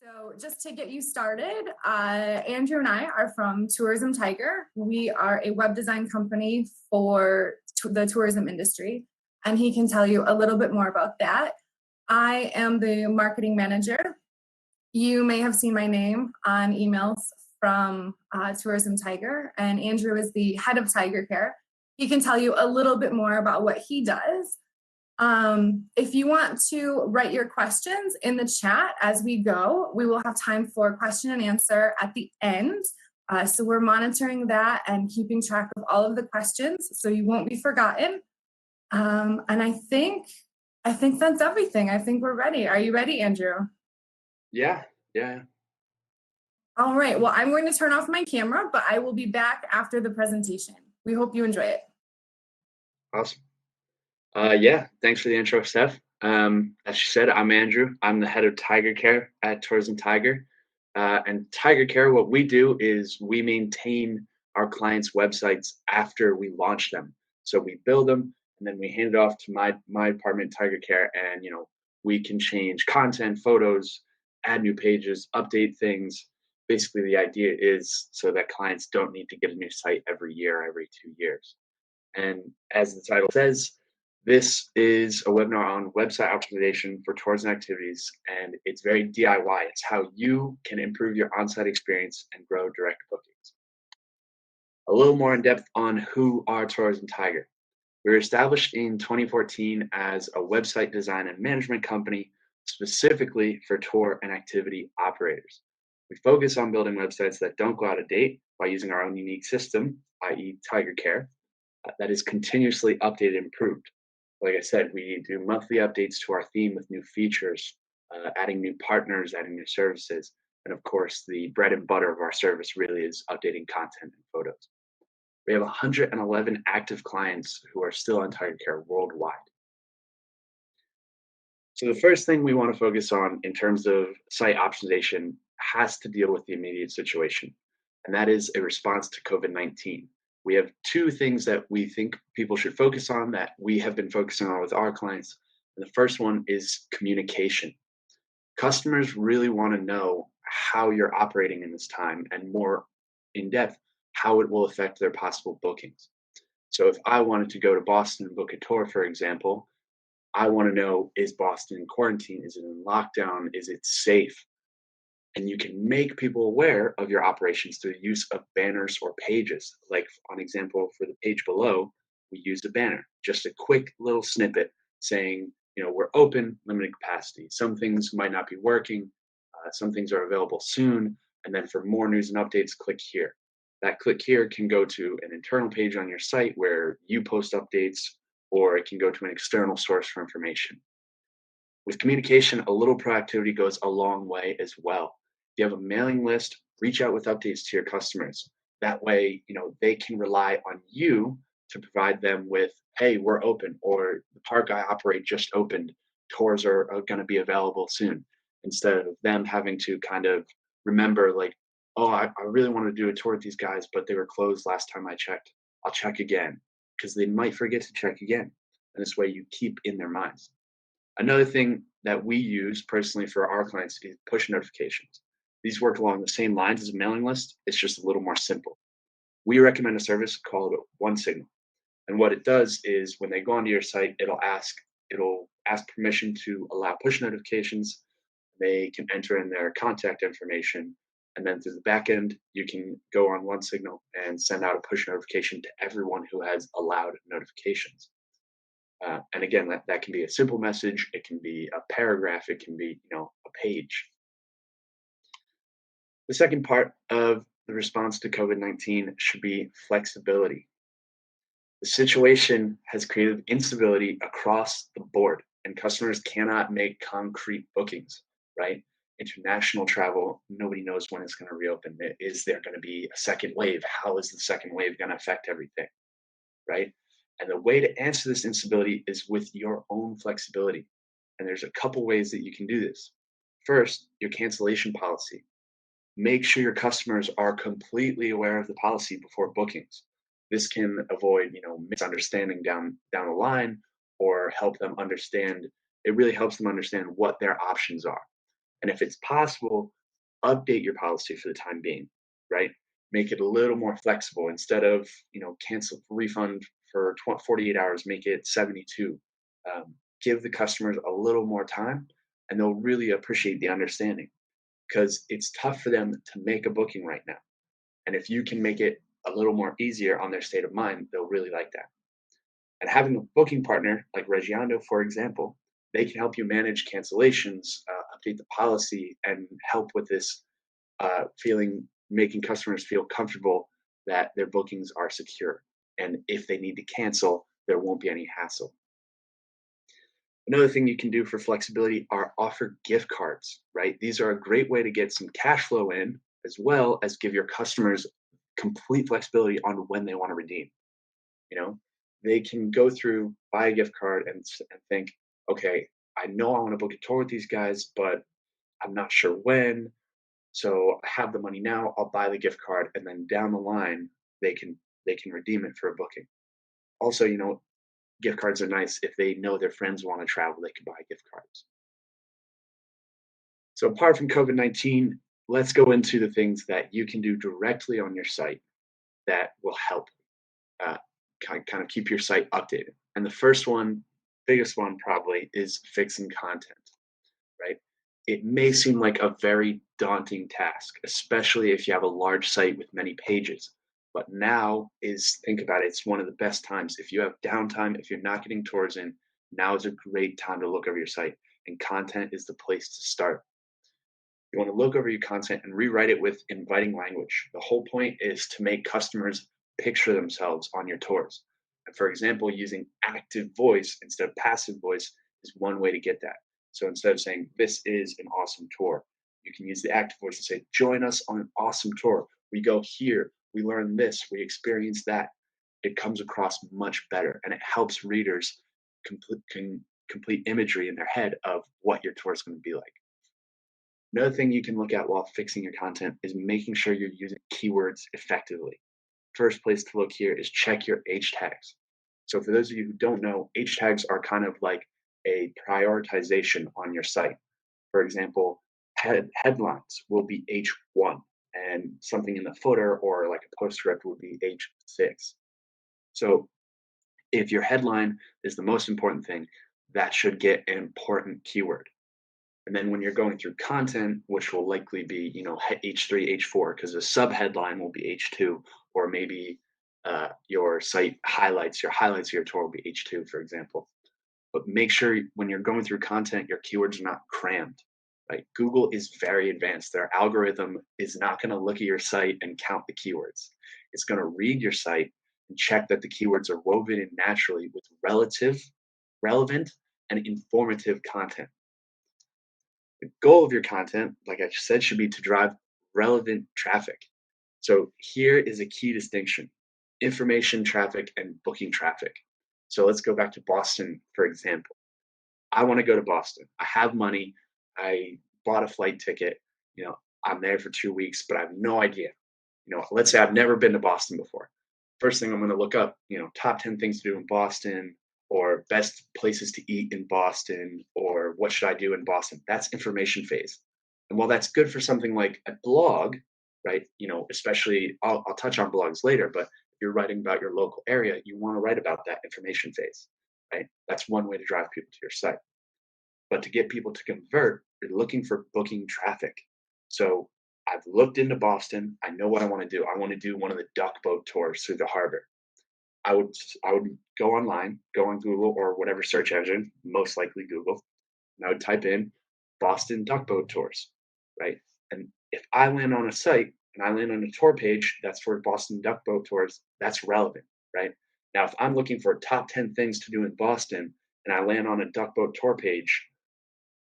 So just to get you started, Andrew and I are from TourismTiger. We are a web design company for the tourism industry, and he can tell you a little bit more about that. I am the marketing manager. You may have seen my name on emails from TourismTiger, and Andrew is the head of TigerCare. He can tell you a little bit more about what he does. If you want to write your questions in the chat as we go, we will have time for question and answer at the end. So we're monitoring that and keeping track of all of the questions so you won't be forgotten. And I think that's everything. I think we're ready. Are you ready, Andrew? Yeah. All right. Well, I'm going to turn off my camera, but I will be back after the presentation. We hope you enjoy it. Awesome. Thanks for the intro, Steph. As you said, I'm Andrew. I'm the head of TigerCare at TourismTiger. And TigerCare, what we do is we maintain our clients' websites after we launch them. So we build them and then we hand it off to my department, TigerCare, and we can change content, photos, add new pages, update things. Basically, the idea is so that clients don't need to get a new site every year, every 2 years. And as the title says, this is a webinar on website optimization for tours and activities, and it's very DIY. It's how you can improve your on-site experience and grow direct bookings. A little more in depth on who are TourismTiger. We were established in 2014 as a website design and management company specifically for tour and activity operators. We focus on building websites that don't go out of date by using our own unique system, i.e. TigerCare, that is continuously updated and improved. Like I said, we do monthly updates to our theme with new features, adding new partners, adding new services. And of course, the bread and butter of our service really is updating content and photos. We have 111 active clients who are still on TigerCare worldwide. So the first thing we want to focus on in terms of site optimization has to deal with the immediate situation, and that is a response to COVID-19. We have two things that we think people should focus on that we have been focusing on with our clients. And the first one is communication. Customers really want to know how you're operating in this time and more in depth, how it will affect their possible bookings. So if I wanted to go to Boston and book a tour, for example, I want to know, is Boston in quarantine? Is it in lockdown? Is it safe? And you can make people aware of your operations through the use of banners or pages. Like on example, for the page below, we used a banner, just a quick little snippet saying, we're open, limited capacity. Some things might not be working. Some things are available soon. And then for more news and updates, click here. That click here can go to an internal page on your site where you post updates, or it can go to an external source for information. With communication, a little proactivity goes a long way as well. If you have a mailing list, reach out with updates to your customers. That way, they can rely on you to provide them with, hey, we're open, or the park I operate just opened. Tours are going to be available soon. Instead of them having to kind of remember like, oh, I really want to do a tour with these guys, but they were closed last time I checked. I'll check again, because they might forget to check again. And this way you keep in their minds. Another thing that we use personally for our clients is push notifications. These work along the same lines as a mailing list. It's just a little more simple. We recommend a service called OneSignal. And what it does is when they go onto your site, it'll ask permission to allow push notifications. They can enter in their contact information. And then through the back end, you can go on OneSignal and send out a push notification to everyone who has allowed notifications. And again, that can be a simple message. It can be a paragraph. It can be, a page. The second part of the response to COVID-19 should be flexibility. The situation has created instability across the board, and customers cannot make concrete bookings, right? International travel, nobody knows when it's going to reopen. Is there going to be a second wave? How is the second wave going to affect everything, right? And the way to answer this instability is with your own flexibility. And there's a couple ways that you can do this. First, your cancellation policy. Make sure your customers are completely aware of the policy before bookings. This can avoid, misunderstanding down the line, or help them understand. It really helps them understand what their options are. And if it's possible, update your policy for the time being, right? Make it a little more flexible. Instead of, cancel refund for 48 hours, make it 72. Give the customers a little more time, and they'll really appreciate the understanding, because it's tough for them to make a booking right now. And if you can make it a little more easier on their state of mind, they'll really like that. And having a booking partner like Reggiando, for example, they can help you manage cancellations, update the policy, and help with this making customers feel comfortable that their bookings are secure. And if they need to cancel, there won't be any hassle. Another thing you can do for flexibility are offer gift cards, right? These are a great way to get some cash flow in, as well as give your customers complete flexibility on when they want to redeem. You know, they can go through, buy a gift card, and think, okay, I know I want to book a tour with these guys, but I'm not sure when. So I have the money now. I'll buy the gift card, and then down the line, they can redeem it for a booking. Also, gift cards are nice if they know their friends want to travel. They can buy gift cards. So apart from COVID-19, let's go into the things that you can do directly on your site that will help uh, kind of keep your site updated. And the first one, biggest one probably, is fixing content, right? It may seem like a very daunting task, especially if you have a large site with many pages. But now is, think about it, it's one of the best times. If you have downtime, if you're not getting tours in, now is a great time to look over your site. And content is the place to start. You want to look over your content and rewrite it with inviting language. The whole point is to make customers picture themselves on your tours. And for example, using active voice instead of passive voice is one way to get that. So instead of saying, "This is an awesome tour," you can use the active voice and say, "Join us on an awesome tour. We go here, we learn this, we experience that." It comes across much better, and it helps readers complete imagery in their head of what your tour is going to be like. Another thing you can look at while fixing your content is making sure you're using keywords effectively. First place to look here is check your H tags. So, for those of you who don't know, H tags are kind of like a prioritization on your site. For example, headlines will be H1, and something in the footer or like a postscript will be H6. So, if your headline is the most important thing, that should get an important keyword. And then when you're going through content, which will likely be, H3, H4, because the subheadline will be H2, or maybe your site highlights, your highlights of your tour will be H2, for example. But make sure when you're going through content, your keywords are not crammed, right? Google is very advanced. Their algorithm is not going to look at your site and count the keywords. It's going to read your site and check that the keywords are woven in naturally with relevant, and informative content. The goal of your content, like I just said, should be to drive relevant traffic. So here is a key distinction: information traffic and booking traffic. So let's go back to Boston, for example. I want to go to Boston. I have money. I bought a flight ticket. I'm there for 2 weeks, but I have no idea. Let's say I've never been to Boston before. First thing I'm going to look up, top 10 things to do in Boston, or best places to eat in Boston, or what should I do in Boston. That's information phase. And while that's good for something like a blog, right? Especially I'll touch on blogs later, but if you're writing about your local area, you want to write about that information phase, right? That's one way to drive people to your site. But to get people to convert, you're looking for booking traffic. So I've looked into Boston. I know what I want to do. I want to do one of the duck boat tours through the harbor. I would go online, go on Google or whatever search engine, most likely Google, and I would type in Boston duck boat tours, right? And if I land on a site and I land on a tour page that's for Boston duck boat tours, that's relevant, right? Now, if I'm looking for top 10 things to do in Boston and I land on a duck boat tour page,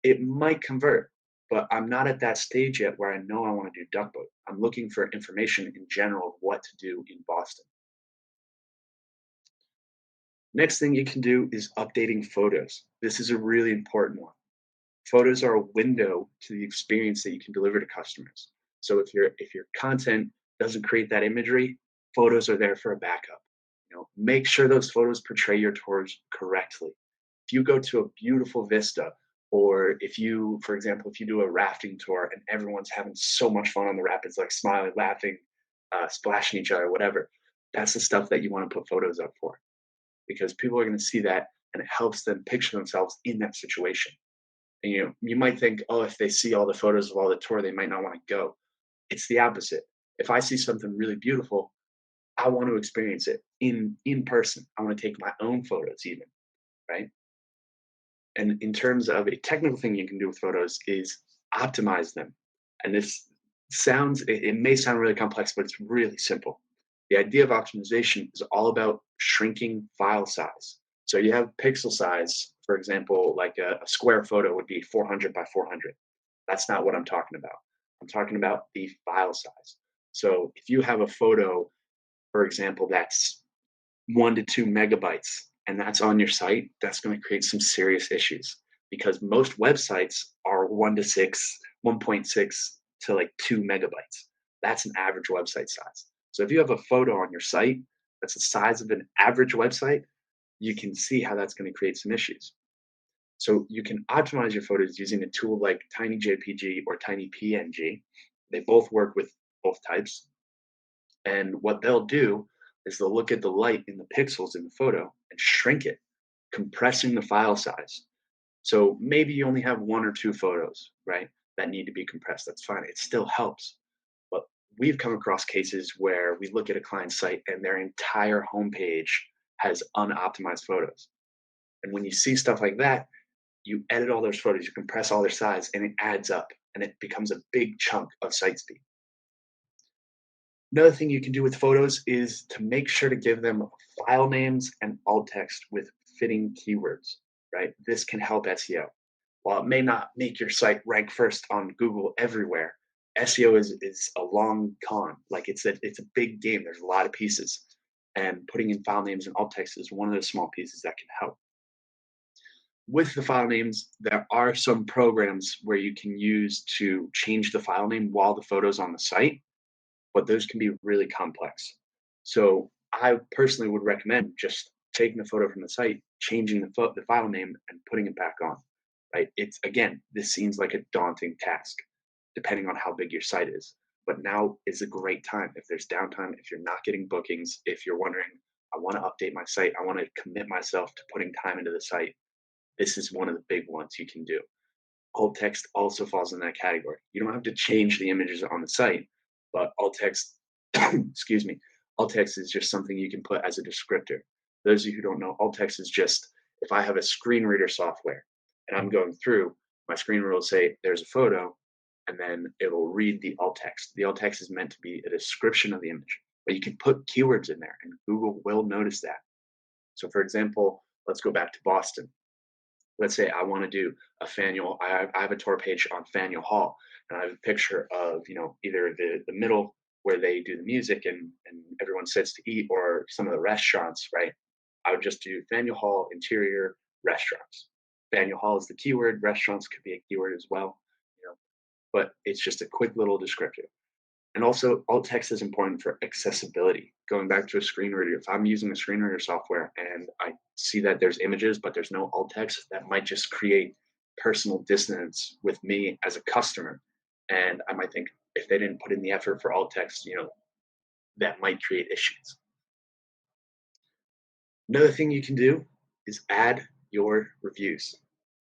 it might convert, but I'm not at that stage yet where I know I want to do duck boat. I'm looking for information in general of what to do in Boston. Next thing you can do is updating photos. This is a really important one. Photos are a window to the experience that you can deliver to customers. So if your content doesn't create that imagery, photos are there for a backup. Make sure those photos portray your tours correctly. If you go to a beautiful vista Or if you, for example, if you do a rafting tour and everyone's having so much fun on the rapids, like smiling, laughing, splashing each other, whatever, that's the stuff that you want to put photos up for, because people are going to see that and it helps them picture themselves in that situation. And you might think, oh, if they see all the photos of all the tour, they might not want to go. It's the opposite. If I see something really beautiful, I want to experience it in person. I want to take my own photos even, right? And in terms of a technical thing you can do with photos is optimize them. And this it may sound really complex, but it's really simple. The idea of optimization is all about shrinking file size. So you have pixel size, for example, like a square photo would be 400 by 400. That's not what I'm talking about. I'm talking about the file size. So if you have a photo, for example, that's 1 to 2 megabytes, and that's on your site, that's going to create some serious issues because most websites are 1 to 6, 1.6 to like 2 megabytes. That's an average website size. So if you have a photo on your site that's the size of an average website, you can see how that's going to create some issues. So you can optimize your photos using a tool like TinyJPG or TinyPNG. They both work with both types. And what they'll do is they'll look at the light in the pixels in the photo and shrink it, compressing the file size. So maybe you only have 1 or 2 photos, right, that need to be compressed. That's fine. It still helps. But we've come across cases where we look at a client's site and their entire homepage has unoptimized photos. And when you see stuff like that, you edit all those photos, you compress all their size, and it adds up and it becomes a big chunk of site speed. Another thing you can do with photos is to make sure to give them file names and alt text with fitting keywords, right? This can help SEO. While it may not make your site rank first on Google everywhere, SEO is a long con. Like it's a big game. There's a lot of pieces. And putting in file names and alt text is one of those small pieces that can help. With the file names, there are some programs where you can use to change the file name while the photo's on the site, but those can be really complex. So I personally would recommend just taking the photo from the site, changing the file name, and putting it back on. Right? It's again, this seems like a daunting task, depending on how big your site is. But now is a great time. If there's downtime, if you're not getting bookings, if you're wondering, I want to update my site, I want to commit myself to putting time into the site. This is one of the big ones you can do. Alt text also falls in that category. You don't have to change the images on the site, but alt text, excuse me, alt text is just something you can put as a descriptor. Those of you who don't know, alt text is just if I have a screen reader software and I'm going through, my screen reader will say there's a photo, and then it'll read the alt text. The alt text is meant to be a description of the image, but you can put keywords in there, and Google will notice that. So, for example, let's go back to Boston. Let's say I want to do a Faneuil. I have a tour page on Faneuil Hall, and I have a picture of either the middle where they do the music and everyone sits to eat, or some of the restaurants. Right? I would just do Faneuil Hall interior restaurants. Faneuil Hall is the keyword. Restaurants could be a keyword as well. But it's just a quick little descriptive. And also, alt text is important for accessibility. Going back to a screen reader, if I'm using a screen reader software and I see that there's images, but there's no alt text, that might just create personal dissonance with me as a customer. And I might think if they didn't put in the effort for alt text, that might create issues. Another thing you can do is add your reviews,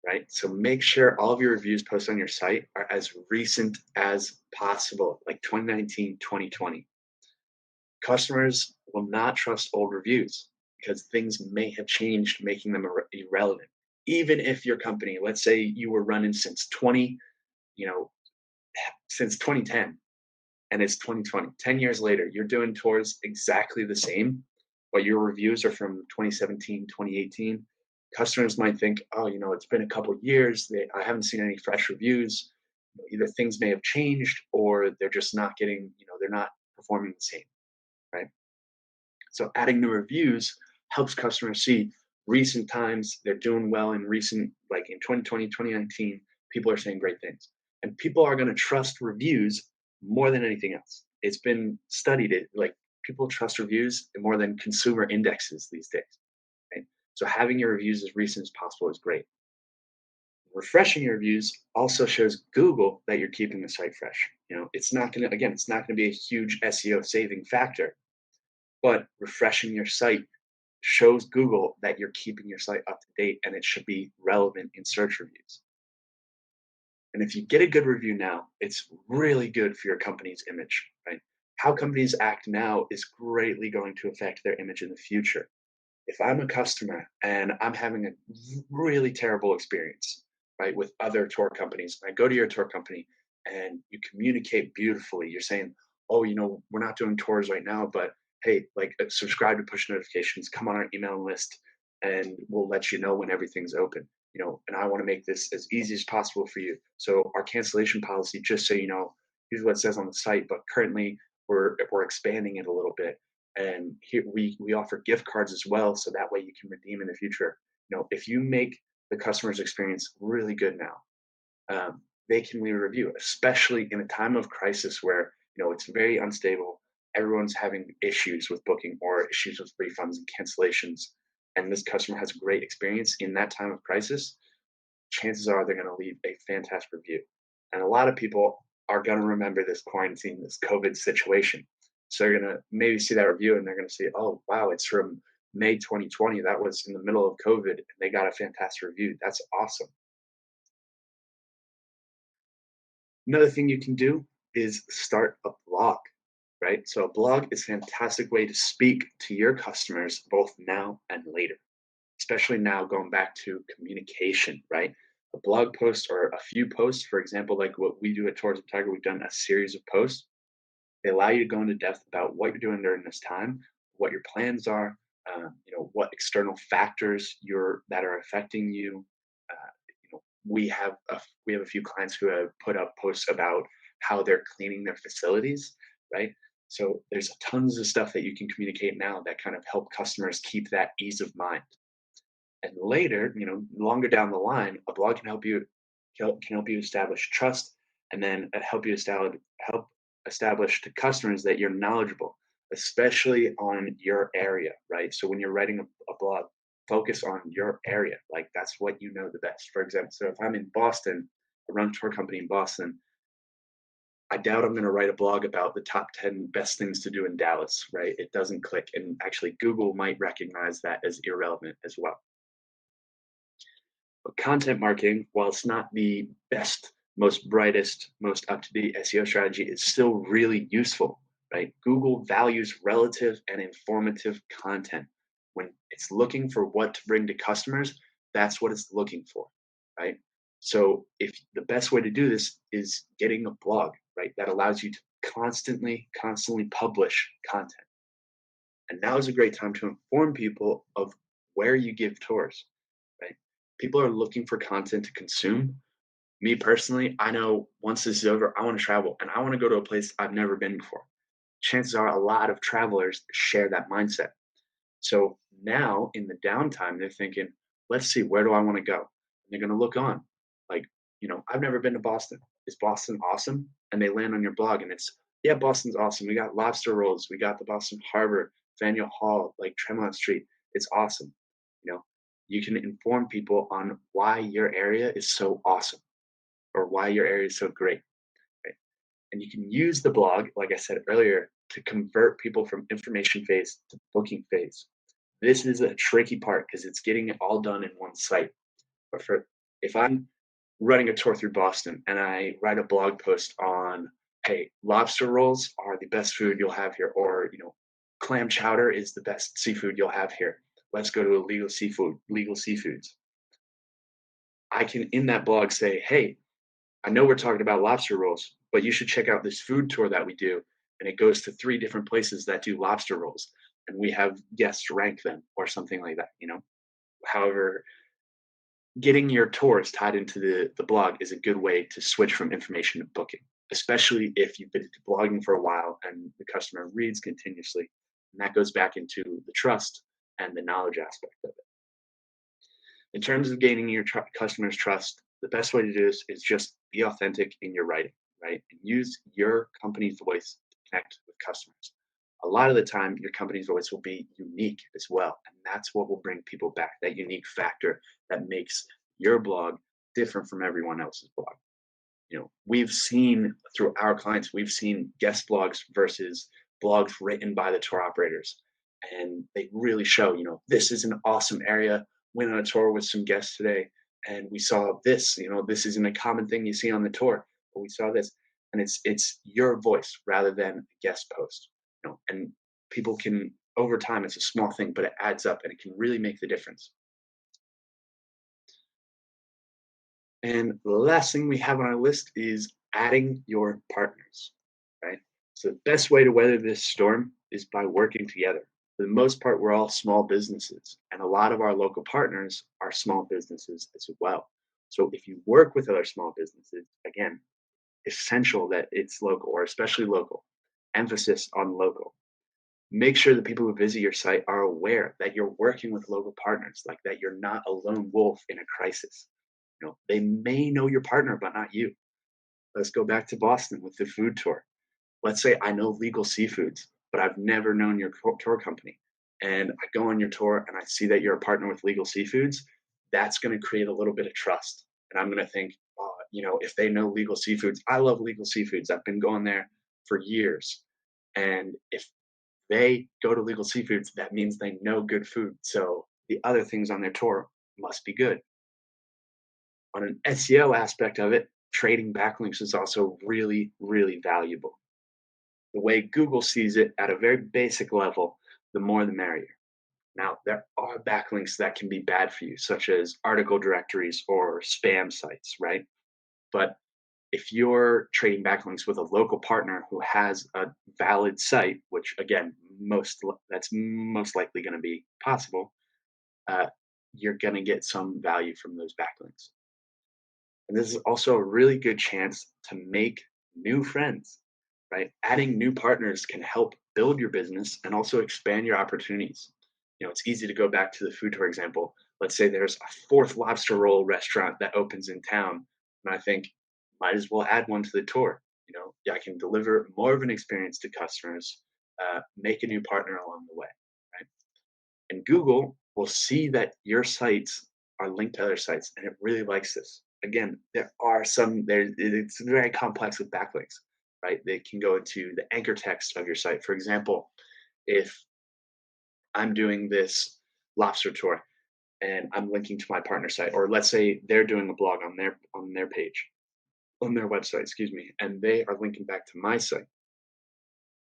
right? So make sure all of your reviews posted on your site are as recent as possible, like 2019, 2020. Customers will not trust old reviews because things may have changed, making them irrelevant. Even if your company, let's say you were running since you know, since 2010, and it's 2020, 10 years later, you're doing tours exactly the same, but your reviews are from 2017, 2018. Customers might think, oh, it's been a couple of years. I haven't seen any fresh reviews. Either things may have changed or they're just not getting, they're not performing the same, right? So adding the reviews helps customers see recent times. They're doing well in recent, like in 2020, 2019, people are saying great things. And people are going to trust reviews more than anything else. It's been studied, like people trust reviews more than consumer indexes these days. Right? So having your reviews as recent as possible is great. Refreshing your reviews also shows Google that you're keeping the site fresh. It's not going to, again, it's not going to be a huge SEO saving factor, but refreshing your site shows Google that you're keeping your site up to date and it should be relevant in search reviews. And if you get a good review now, it's really good for your company's image, right? How companies act now is greatly going to affect their image in the future. If I'm a customer and I'm having a really terrible experience, right, with other tour companies, I go to your tour company and you communicate beautifully. You're saying, "Oh, we're not doing tours right now, but hey, like subscribe to push notifications, come on our email list, and we'll let you know when everything's open." And I want to make this as easy as possible for you. So our cancellation policy, just so you know, here's what it says on the site, but currently we're expanding it a little bit, and here we offer gift cards as well, so that way you can redeem in the future. If you make the customer's experience really good now, they can leave a review, especially in a time of crisis where it's very unstable. Everyone's having issues with booking or issues with refunds and cancellations, and this customer has a great experience in that time of crisis. Chances are they're going to leave a fantastic review. And a lot of people are going to remember this quarantine, this COVID situation. So they're going to maybe see that review and they're going to say, "Oh, wow, it's from May 2020. That was in the middle of COVID and they got a fantastic review. That's awesome." Another thing you can do is start a blog, right? So a blog is a fantastic way to speak to your customers both now and later, especially now going back to communication, right? A blog post or a few posts, for example, like what we do at Tourism Tiger, we've done a series of posts. They allow you to go into depth about what you're doing during this time, what your plans are, what external factors that are affecting you. We have a few clients who have put up posts about how they're cleaning their facilities, right? So there's tons of stuff that you can communicate now that kind of help customers keep that ease of mind. And later, longer down the line, a blog can help you establish trust, and then help establish to customers that you're knowledgeable, especially on your area, right? So when you're writing a blog, focus on your area. Like that's what you know the best. For example, so if I'm in Boston, I run a tour company in Boston. I doubt I'm going to write a blog about the top 10 best things to do in Dallas, right? It doesn't click. And actually, Google might recognize that as irrelevant as well. But content marketing, while it's not the best, most brightest, most up to date SEO strategy, is still really useful, right? Google values relative and informative content. When it's looking for what to bring to customers, that's what it's looking for, right? So, if the best way to do this is getting a blog, right, that allows you to constantly publish content. And now is a great time to inform people of where you give tours, right? People are looking for content to consume. Me personally, I know once this is over, I want to travel and I want to go to a place I've never been before. Chances are a lot of travelers share that mindset. So now in the downtime, they're thinking, let's see, where do I want to go? And they're going to look on, like, I've never been to Boston. Is Boston awesome? And they land on your blog and it's, yeah, Boston's awesome. We got lobster rolls. We got the Boston Harbor, Faneuil Hall, like Tremont Street. It's awesome. You know, you can inform people on why your area is so awesome or why your area is so great. Right? And you can use the blog, like I said earlier, to convert people from information phase to booking phase. This is a tricky part because it's getting it all done in one site. But if I'm running a tour through Boston and I write a blog post on, hey, lobster rolls are the best food you'll have here, or clam chowder is the best seafood you'll have here. Let's go to legal seafoods. I can in that blog say, hey, I know we're talking about lobster rolls, but you should check out this food tour that we do. And it goes to 3 different places that do lobster rolls. And we have guests rank them or something like that. However, getting your tours tied into the blog is a good way to switch from information to booking, especially if you've been blogging for a while and the customer reads continuously. And that goes back into the trust and the knowledge aspect of it. In terms of gaining your customers' trust, the best way to do this is just be authentic in your writing, right? And use your company's voice to connect with customers. A lot of the time, your company's voice will be unique as well. And that's what will bring people back, that unique factor that makes your blog different from everyone else's blog. We've seen through our clients, we've seen guest blogs versus blogs written by the tour operators. And they really show, this is an awesome area. Went on a tour with some guests today, and we saw this, this isn't a common thing you see on the tour, but we saw this. And it's your voice rather than a guest post. And people can over time, it's a small thing, but it adds up and it can really make the difference. And the last thing we have on our list is adding your partners, right? So the best way to weather this storm is by working together. For the most part, we're all small businesses, and a lot of our local partners are small businesses as well. So if you work with other small businesses, again, essential that it's local or especially local, emphasis on local. Make sure the people who visit your site are aware that you're working with local partners, like that you're not a lone wolf in a crisis. They may know your partner, but not you. Let's go back to Boston with the food tour. Let's say I know Legal Seafoods, but I've never known your tour company. And I go on your tour and I see that you're a partner with Legal Seafoods. That's going to create a little bit of trust. And I'm going to think, if they know Legal Seafoods, I love Legal Seafoods. I've been going there for years. And if they go to Legal Seafoods, that means they know good food. So the other things on their tour must be good. On an SEO aspect of it, trading backlinks is also really, really valuable. The way Google sees it at a very basic level, the more the merrier. Now, there are backlinks that can be bad for you, such as article directories or spam sites, right? But if you're trading backlinks with a local partner who has a valid site, which again, that's most likely going to be possible, uh, you're going to get some value from those backlinks. And this is also a really good chance to make new friends, right? Adding new partners can help build your business and also expand your opportunities. It's easy to go back to the food tour example. Let's say there's a fourth lobster roll restaurant that opens in town, and I think might as well add one to the tour. Yeah, I can deliver more of an experience to customers, make a new partner along the way, right? And Google will see that your sites are linked to other sites, and it really likes this. Again, it's very complex with backlinks, right? They can go into the anchor text of your site. For example, if I'm doing this lobster tour and I'm linking to my partner site, or let's say they're doing a blog on their page, on their website, excuse me, and they are linking back to my site.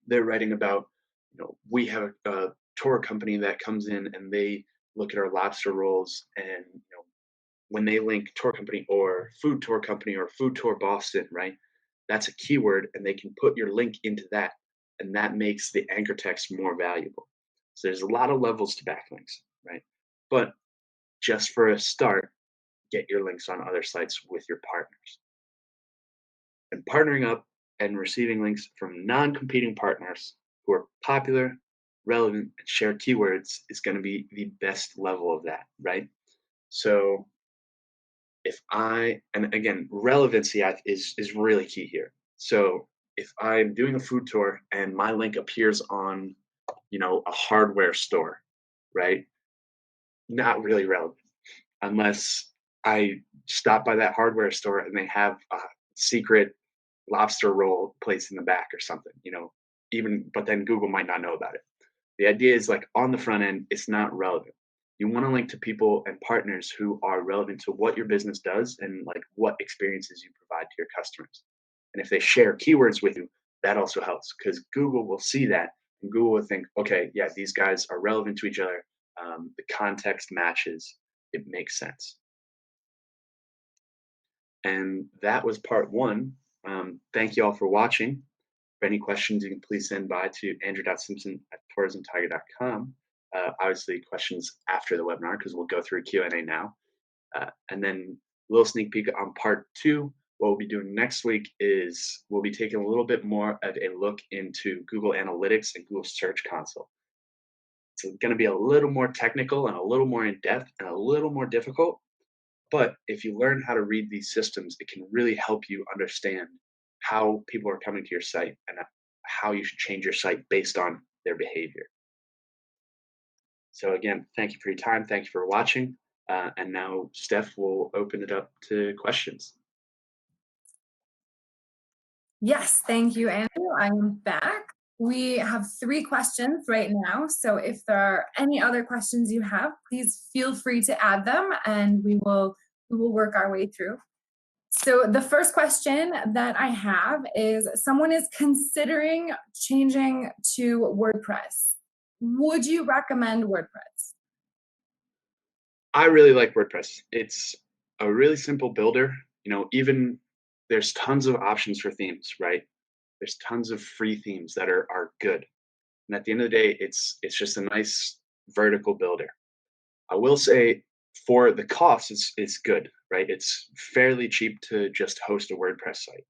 They're writing about, we have a tour company that comes in and they look at our lobster rolls, and when they link tour company or food tour Boston, right? That's a keyword, and they can put your link into that, and that makes the anchor text more valuable. So there's a lot of levels to backlinks, right? But just for a start, get your links on other sites with your partners. And partnering up and receiving links from non-competing partners who are popular, relevant, and share keywords is going to be the best level of that, right? So and again, relevancy is really key here. So if I'm doing a food tour and my link appears on, a hardware store, right? Not really relevant unless I stop by that hardware store and they have a secret lobster roll place in the back or something, but then Google might not know about it. The idea is like on the front end, it's not relevant. You want to link to people and partners who are relevant to what your business does and like what experiences you provide to your customers. And if they share keywords with you, that also helps because Google will see that and Google will think, okay, yeah, these guys are relevant to each other. The context matches. It makes sense. And that was part one. Thank you all for watching. For any questions, you can please send by to andrew.simpson@tourismtiger.com. Obviously, questions after the webinar because we'll go through Q&A now. And then a little sneak peek on part two. What we'll be doing next week is we'll be taking a little bit more of a look into Google Analytics and Google Search Console. It's going to be a little more technical and a little more in depth and a little more difficult. But if you learn how to read these systems, it can really help you understand how people are coming to your site and how you should change your site based on their behavior. So again, thank you for your time. Thank you for watching. And now Steph will open it up to questions. Yes, thank you, Andrew. I'm back. We have 3 questions right now. So if there are any other questions you have, please feel free to add them and we will work our way through. So the first question that I have is someone is considering changing to WordPress. Would you recommend WordPress? I really like WordPress. It's a really simple builder. Even there's tons of options for themes, right? There's tons of free themes that are good. And at the end of the day, it's just a nice vertical builder. I will say for the cost, it's good, right? It's fairly cheap to just host a WordPress site,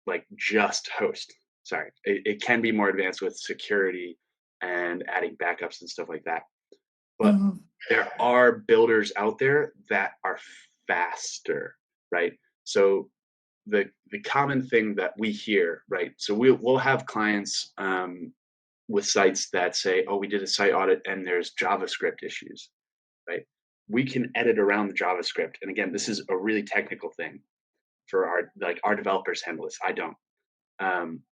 like just host. Sorry, it can be more advanced with security and adding backups and stuff like that. But Mhm. there are builders out there that are faster, right? So the common thing that we hear, right? So we'll have clients with sites that say, "Oh, we did a site audit and there's JavaScript issues," right? We can edit around the JavaScript, and again, this is a really technical thing for our developers handle this. I don't. Um,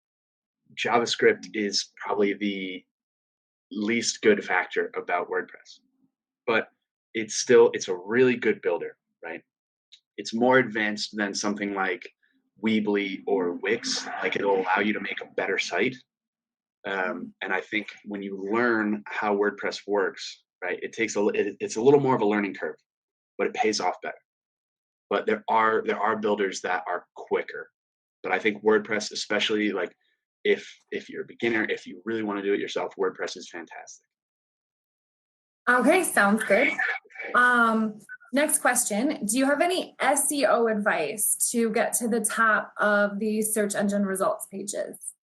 JavaScript is probably the least good factor about WordPress, but it's a really good builder, right? It's more advanced than something like Weebly or Wix. Like it'll allow you to make a better site. And I think when you learn how WordPress works, right, it's a little more of a learning curve, but it pays off better. But there are builders that are quicker. But I think WordPress, especially like if you're a beginner, if you really want to do it yourself, WordPress is fantastic. Okay, sounds good. Um, Next question. Do you have any SEO advice to get to the top of the search engine results pages?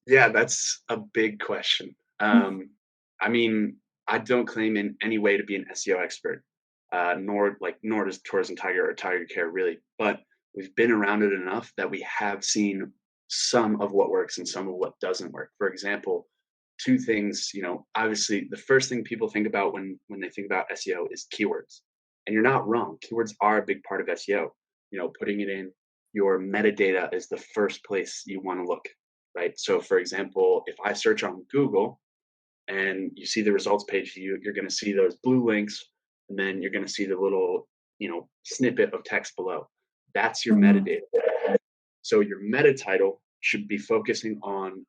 Yeah, that's a big question. I mean, I don't claim in any way to be an SEO expert, nor does Tourism Tiger or TigerCare really. But we've been around it enough that we have seen some of what works and some of what doesn't work. For example, two things. Obviously, the first thing people think about when they think about SEO is keywords, and you're not wrong. Keywords are a big part of SEO. Putting it in your metadata is the first place you want to look, right? So, for example, if I search on Google and you see the results page, you're going to see those blue links, and then you're going to see the little, snippet of text below. That's your Mhm. metadata. So your meta title should be focusing on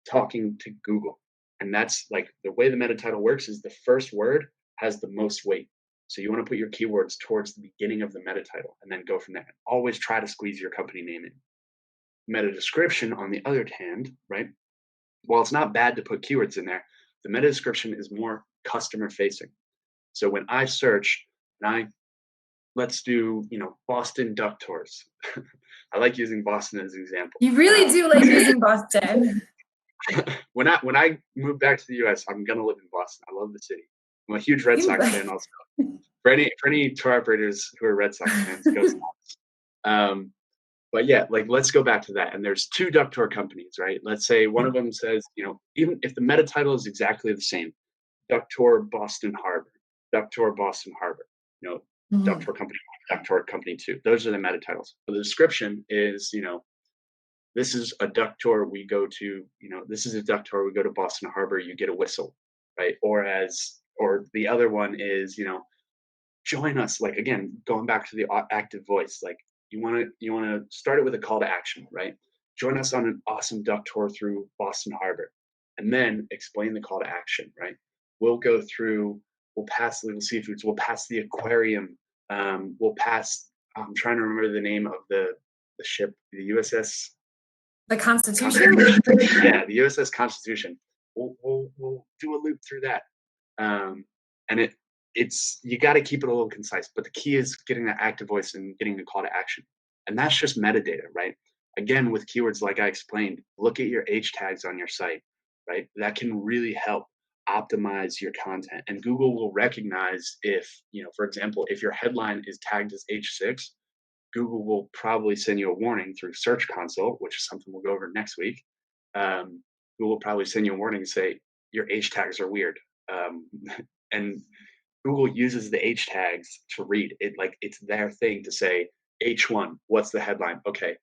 talking to Google, and that's like the way the meta title works is the first word has the most weight. So you want to put your keywords towards the beginning of the meta title, and then go from there. Always try to squeeze your company name in. Meta description, on the other hand, right? While it's not bad to put keywords in there, the meta description is more customer facing. So when I search and let's do, Boston duck tours. I like using Boston as an example. You really do like using Boston. When I move back to the US, I'm gonna live in Boston. I love the city. I'm a huge Red Seems Sox like fan also. For any tour operators who are Red Sox fans, go Sox. Um, But yeah, like let's go back to that. And there's two duck tour companies, right? Let's say one of them says, even if the meta title is exactly the same, duck tour Boston Harbor, duck tour Boston Harbor, you know, duck Mhm. tour company one, duck tour company two. Those are the meta titles. But the description is, this is a duck tour we go to, this is a duck tour we go to Boston Harbor, you get a whistle, right? Or the other one is, join us, like again going back to the active voice, like you want to start it with a call to action, right? Join us on an awesome duck tour through Boston Harbor, and then explain the call to action, right? We'll pass Little Seafoods, we'll pass the aquarium, we'll pass, I'm trying to remember the name of the ship, the USS The Constitution? Constitution. Yeah, the USS Constitution. We'll do a loop through that, and it's you got to keep it a little concise. But the key is getting that active voice and getting the call to action, and that's just metadata, right? Again, with keywords like I explained, look at your H tags on your site, right? That can really help optimize your content, and Google will recognize if, for example, if your headline is tagged as H6, Google will probably send you a warning through Search Console, which is something we'll go over next week. Google will probably send you a warning and say your H tags are weird. Um, and Google uses the H tags to read it, like it's their thing to say H1, what's the headline? Okay,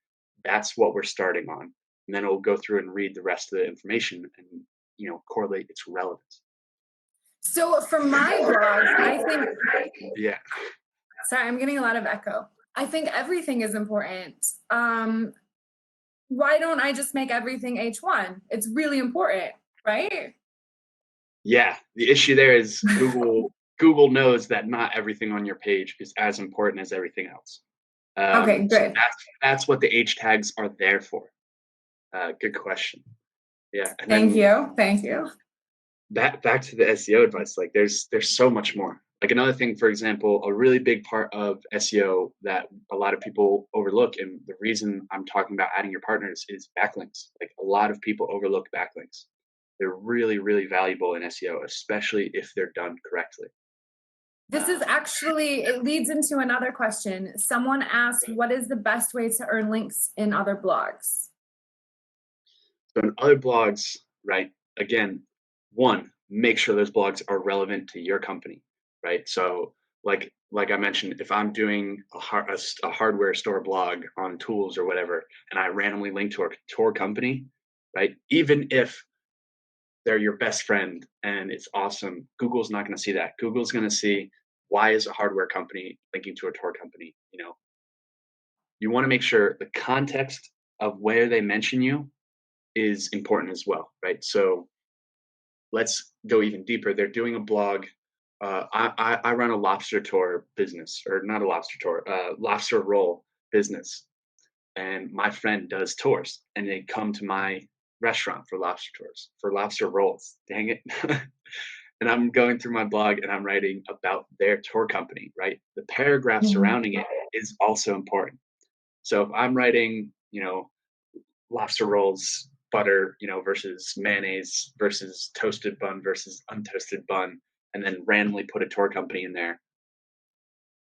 that's what we're starting on. And then it'll go through and read the rest of the information and correlate its relevance. So for my blogs, I think, Yeah. sorry, I'm getting a lot of echo. I think everything is important. Why don't I just make everything H1? It's really important, right? Yeah. The issue there is Google knows that not everything on your page is as important as everything else. Okay, So good. that's what the H tags are there for. Good question. Yeah. And Thank then you. Thank you. back to the SEO advice, like there's so much more. Like another thing, for example, a really big part of SEO that a lot of people overlook, and the reason I'm talking about adding your partners is backlinks. Like a lot of people overlook backlinks. They're really, really valuable in SEO, especially if they're done correctly. This is Um, actually, it leads into another question. Someone asked, what is the best way to earn links in other blogs? so in other blogs, right? Again, one, make sure those blogs are relevant to your company, right? So like I mentioned, if I'm doing a hardware store blog on tools or whatever, and I randomly link to our company, right? Even if they're your best friend and it's awesome, Google's not going to see that. Google's going to see why is a hardware company linking to a tour company. You want to make sure the context of where they mention you is important as well, right? So let's go even deeper. They're doing a blog. I run a lobster tour business, or not a lobster tour, lobster roll business, and my friend does tours, and they come to my restaurant for lobster tours, for lobster rolls. Dang it! And I'm going through my blog and I'm writing about their tour company, right? The paragraph Mhm. surrounding it is also important. So if I'm writing, lobster rolls, butter, versus mayonnaise versus toasted bun versus untoasted bun, and then randomly put a tour company in there,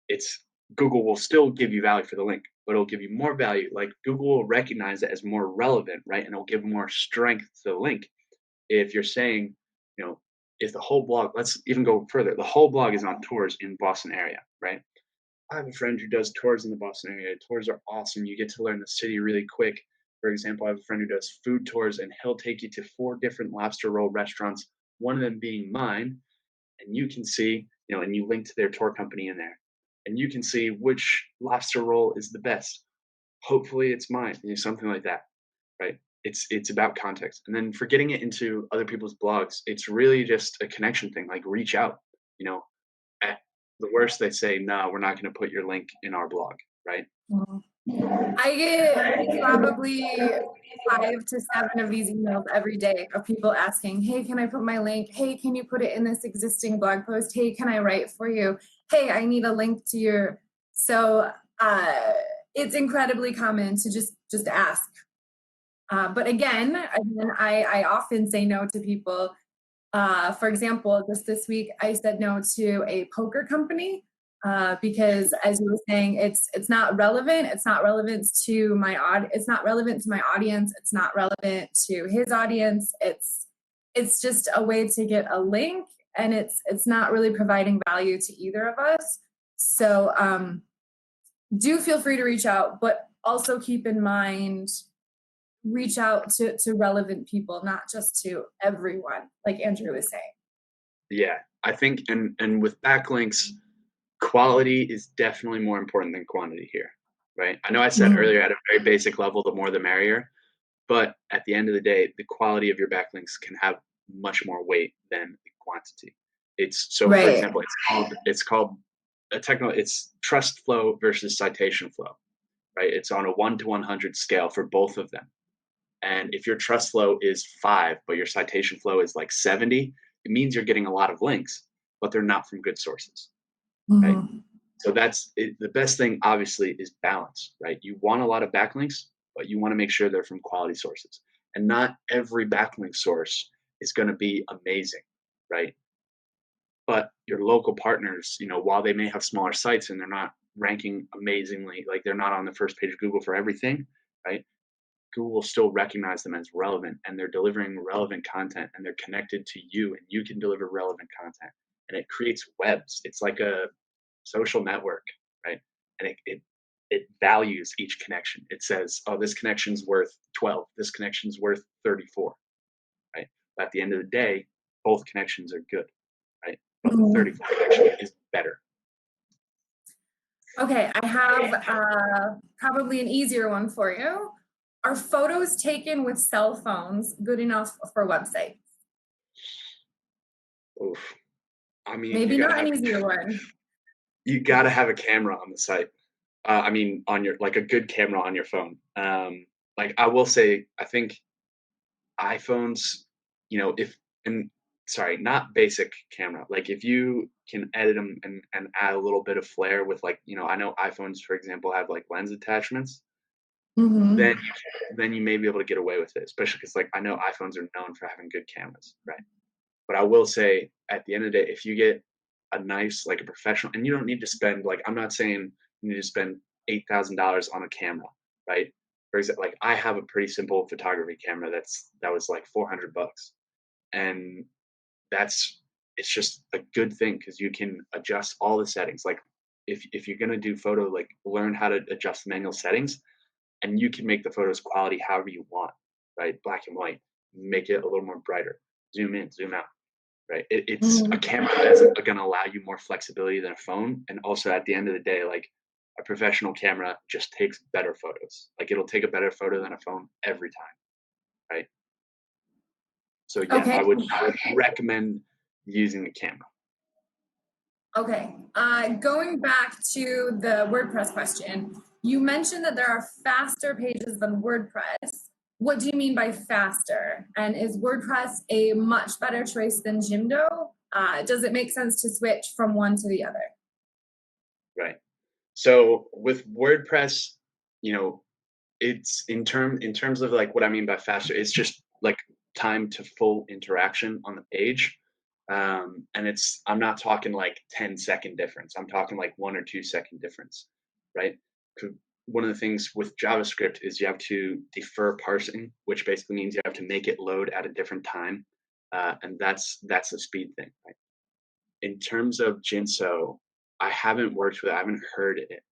it's Google will still give you value for the link, but it'll give you more value. Like Google will recognize it as more relevant, right? And it'll give more strength to the link. If you're saying, you know, if the whole blog, let's even go further, the whole blog is on tours in Boston area, right? I have a friend who does tours in the Boston area. Tours are awesome. You get to learn the city really quick. For example, I have a friend who does food tours, and he'll take you to 4 different lobster roll restaurants, one of them being mine. And you can see, and you link to their tour company in there. And you can see which lobster roll is the best. Hopefully it's mine, something like that, right? It's about context. And then for getting it into other people's blogs, it's really just a connection thing. Like reach out, you know, at the worst, they say, "No, we're not gonna put your link in our blog," right? Mhm. I get probably 5 to 7 of these emails every day of people asking, hey, can I put my link? Hey, can you put it in this existing blog post? Hey, can I write for you? Hey, I need a link to your. So it's incredibly common to just ask. But again, I often say no to people. For example, just this week, I said no to a poker company because, as you were saying, it's not relevant. It's not relevant to It's not relevant to my audience. It's not relevant to his audience. It's just a way to get a link, and it's not really providing value to either of us. So do feel free to reach out, but also keep in mind reach out to relevant people, not just to everyone, like Andrew was saying. Yeah, I think, and with backlinks, quality is definitely more important than quantity here, right? I know I said Mhm. earlier at a very basic level, the more the merrier, but at the end of the day, the quality of your backlinks can have much more weight than the quantity. It's so, for Right. example, it's called a technical. It's trust flow versus citation flow, right? It's on a 1 to 100 scale for both of them. And if your trust flow is 5, but your citation flow is like 70, it means you're getting a lot of links, but they're not from good sources, right? Mhm. So that's it. The best thing, obviously, is balance, right? You want a lot of backlinks, but you want to make sure they're from quality sources. And not every backlink source is going to be amazing, right? But your local partners, while they may have smaller sites and they're not ranking amazingly, like they're not on the first page of Google for everything, right? Google will still recognize them as relevant, and they're delivering relevant content, and they're connected to you, and you can deliver relevant content. And it creates webs. It's like a social network, right? And it values each connection. It says, oh, this connection's worth 12, this connection's worth 34, right? But at the end of the day, both connections are good, right? But the Mhm. 34 connection is better. Okay, I have probably an easier one for you. Are photos taken with cell phones good enough for websites? Oof. I mean, Maybe not an easier one. you gotta have a camera on the site. I mean, on your like a good camera on your phone. Like I will say, I think iPhones, if and sorry, not basic camera. Like if you can edit them and add a little bit of flair with like, I know iPhones, for example, have like lens attachments, then Mhm. then you may be able to get away with it, especially because like I know iPhones are known for having good cameras, right? But I will say at the end of the day, if you get a nice, like a professional, and you don't need to spend like I'm not saying you need to spend $8,000 on a camera, right? For example, like I have a pretty simple photography camera that was like 400 bucks, and that's it's just a good thing because you can adjust all the settings. Like if you're gonna do photo, like learn how to adjust the manual settings, and you can make the photos quality however you want, right? Black and white, make it a little more brighter, zoom in, zoom out, right? It's a Mhm. camera that's going to allow you more flexibility than a phone. And also at the end of the day, like a professional camera just takes better photos. Like it'll take a better photo than a phone every time, right? So yeah, Okay. I would recommend using a camera. Okay. Going back to the WordPress question, you mentioned that there are faster pages than WordPress. What do you mean by faster? And is WordPress a much better choice than Jimdo? Does it make sense to switch from one to the other? Right. So with WordPress, you know, it's in terms of like what I mean by faster, it's just like time to full interaction on the page. And I'm not talking like 10-second difference. I'm talking like 1 or 2 second difference, right? 'Cause one of the things with JavaScript is you have to defer parsing, which basically means you have to make it load at a different time. And that's a speed thing, right? In terms of Jinso, I haven't worked with it. I haven't heard it,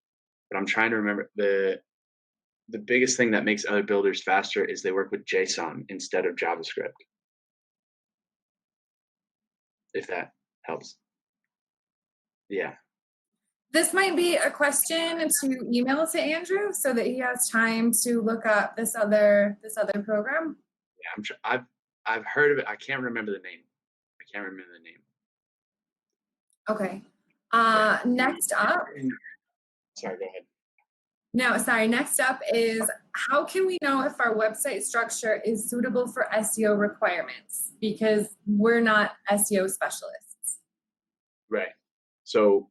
but I'm trying to remember the biggest thing that makes other builders faster is they work with JSON instead of JavaScript, if that helps. Yeah. This might be a question to email to Andrew so that he has time to look up this other program. Yeah, I've heard of it. I can't remember the name. I can't remember the name. Okay. But Next up, sorry, go ahead. no, sorry. Next up is how can we know if our website structure is suitable for SEO requirements? Because we're not SEO specialists. Right. So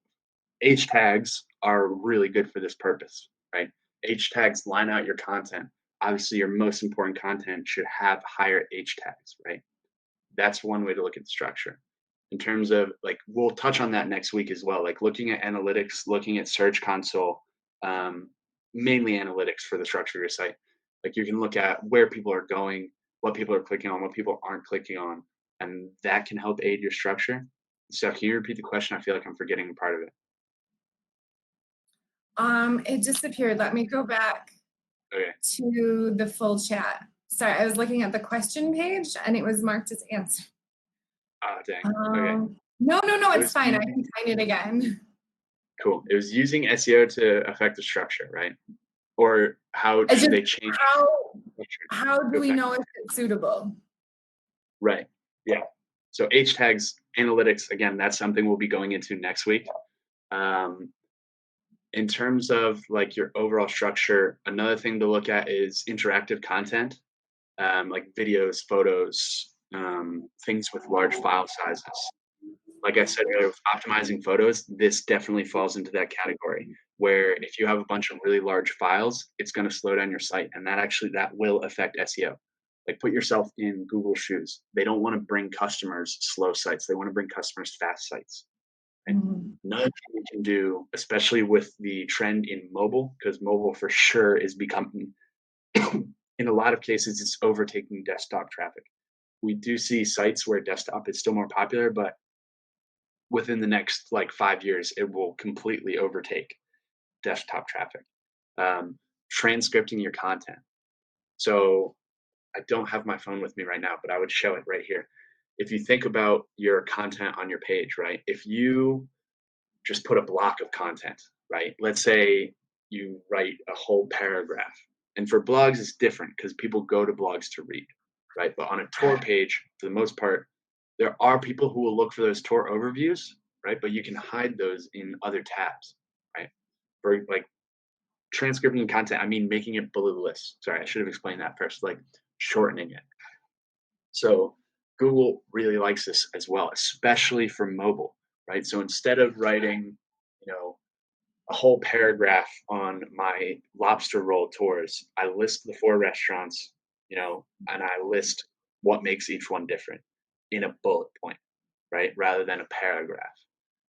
H tags are really good for this purpose, right? H tags line out your content. Obviously, your most important content should have higher H tags, right? That's one way to look at the structure. In terms of like, we'll touch on that next week as well. Like looking at analytics, looking at Search Console, um, mainly analytics for the structure of your site. Like you can look at where people are going, what people are clicking on, what people aren't clicking on, and that can help aid your structure. So can you repeat the question? I feel like I'm forgetting a part of it. It disappeared. Let me go back Okay. to the full chat. Sorry, I was looking at the question page and it was marked as answer. Ah, dang. Okay. No, no, no, It it's was fine. I using, can find it again. cool. It was using SEO to affect the structure, right? Or how It's should just they change how the structure how do to we affect? know if it's suitable? Right. Yeah. So H tags analytics, again, that's something we'll be going into next week. Um, in terms of like your overall structure, another thing to look at is interactive content, like videos, photos, things with large file sizes. Like I said earlier, with optimizing photos, this definitely falls into that category where if you have a bunch of really large files, it's going to slow down your site, and that will affect SEO. Like put yourself in Google's shoes. They don't want to bring customers slow sites. They want to bring customers fast sites. Right? Mhm. Another thing you can do, especially with the trend in mobile, because mobile for sure is becoming in a lot of cases, it's overtaking desktop traffic. We do see sites where desktop is still more popular, but within the next like 5 years, it will completely overtake desktop traffic. Um, Transcripting your content. So I don't have my phone with me right now, but I would show it right here. If you think about your content on your page, right? If you just put a block of content, right? Let's say you write a whole paragraph. And for blogs, it's different because people go to blogs to read, right? But on a tour page, for the most part, there are people who will look for those tour overviews, right? But you can hide those in other tabs, right? For like transcripting content, I mean making it bullet lists. Sorry, I should have explained that first, like shortening it. So Google really likes this as well, especially for mobile, right? So instead of writing, you know, a whole paragraph on my lobster roll tours, I list the 4 restaurants, and I list what makes each one different in a bullet point, right? Rather than a paragraph.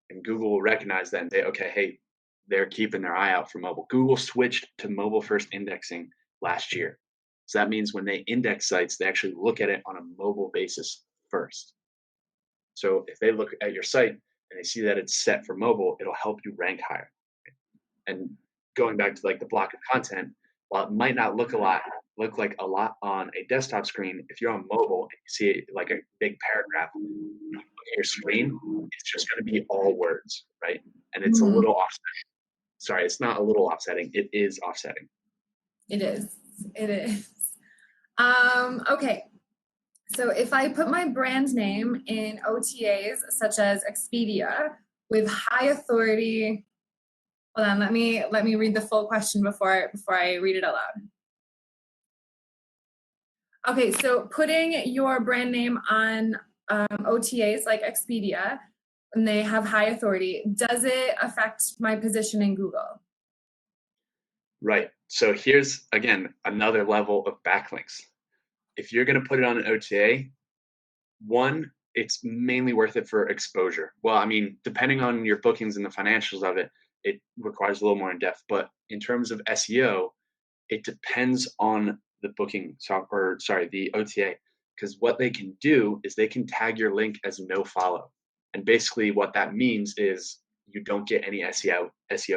And Google will recognize that and say, okay, hey, they're keeping their eye out for mobile. Google switched to mobile first indexing last year. So that means when they index sites, they actually look at it on a mobile basis first. So if they look at your site and they see that it's set for mobile, it'll help you rank higher. And going back to like the block of content, while it might not look like a lot on a desktop screen, if you're on mobile and you see like a big paragraph, you look at your screen, it's just going to be all words, right? And it's a Mhm. little offsetting. Sorry, it's not a little offsetting. It is offsetting. It is. It is. Okay. So if I put my brand name in OTAs such as Expedia with high authority, hold on, let me read the full question before I read it out loud. Okay, so putting your brand name on OTAs like Expedia, and they have high authority, does it affect my position in Google? Right. So here's again another level of backlinks. If you're going to put it on an OTA, one, it's mainly worth it for exposure. Well, I mean, depending on your bookings and the financials of it, it requires a little more in depth. But in terms of SEO, it depends on the booking software, sorry, the OTA, because what they can do is they can tag your link as no follow. And basically what that means is you don't get any SEO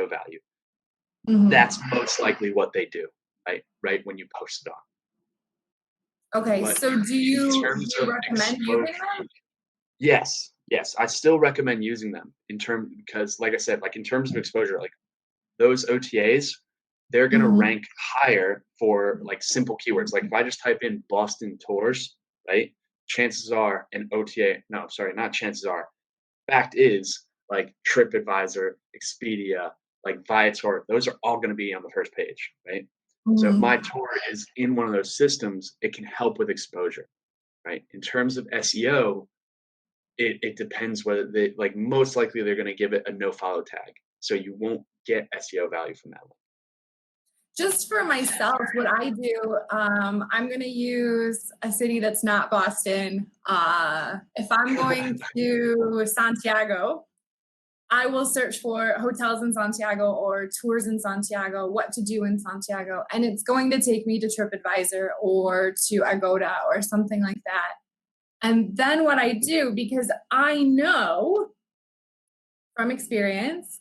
value. Mhm. That's most likely what they do, right when you post it on. Okay, But so do in you terms of recommend using exposure, them? yes, yes, I still recommend using them because like I said, like in terms of exposure, like those OTAs, they're gonna Mhm. rank higher for like simple keywords. Like if I just type in Boston tours, right? Chances are an OTA, no, sorry, not chances are. Fact is, like TripAdvisor, Expedia, like Viator, those are all gonna be on the first page, right? So if my Mhm. tour is in one of those systems, it can help with exposure, right? In terms of SEO, it depends whether they like most likely they're going to give it a no follow tag. So you won't get SEO value from that one. Just for myself, what I do, I'm going to use a city that's not Boston. If I'm going to Santiago, I will search for hotels in Santiago or tours in Santiago, what to do in Santiago, and it's going to take me to TripAdvisor or to Agoda or something like that. And then what I do, because I know from experience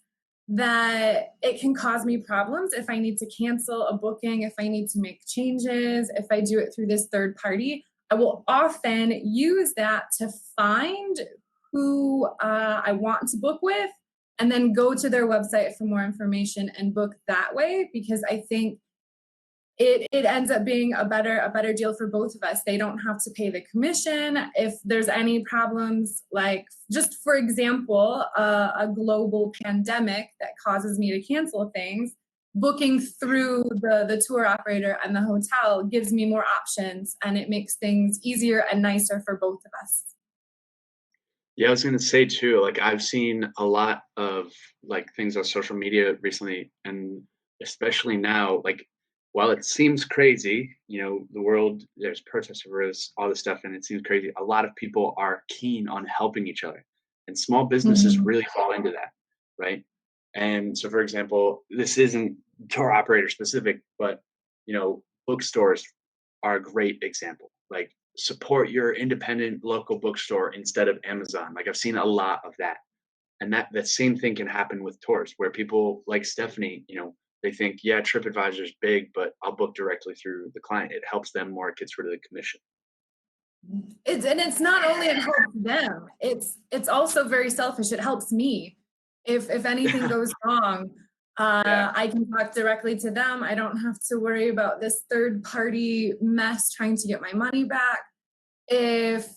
that it can cause me problems if I need to cancel a booking, if I need to make changes, if I do it through this third party. I will often use that to find who I want to book with and then go to their website for more information and book that way, because I think it ends up being a better deal for both of us. They don't have to pay the commission if there's any problems, like just for example a global pandemic that causes me to cancel things. Booking through the tour operator and the hotel gives me more options, and it makes things easier and nicer for both of us. Yeah, I was going to say too, like I've seen a lot of like things on social media recently, and especially now, like while it seems crazy, the world, there's protests over this, all this stuff, and it seems crazy. A lot of people are keen on helping each other, and small businesses Mhm. really fall into that, right? And so, for example, this isn't tour operator specific, but bookstores are a great example. Like support your independent local bookstore instead of Amazon. Like I've seen a lot of that. And that same thing can happen with tours where people like Stephanie, they think, yeah, TripAdvisor is big, but I'll book directly through the client. It helps them more, it gets rid of the commission. It's not only it helps them, it's also very selfish. It helps me. If anything goes wrong, Yeah. I can talk directly to them. I don't have to worry about this third party mess trying to get my money back. If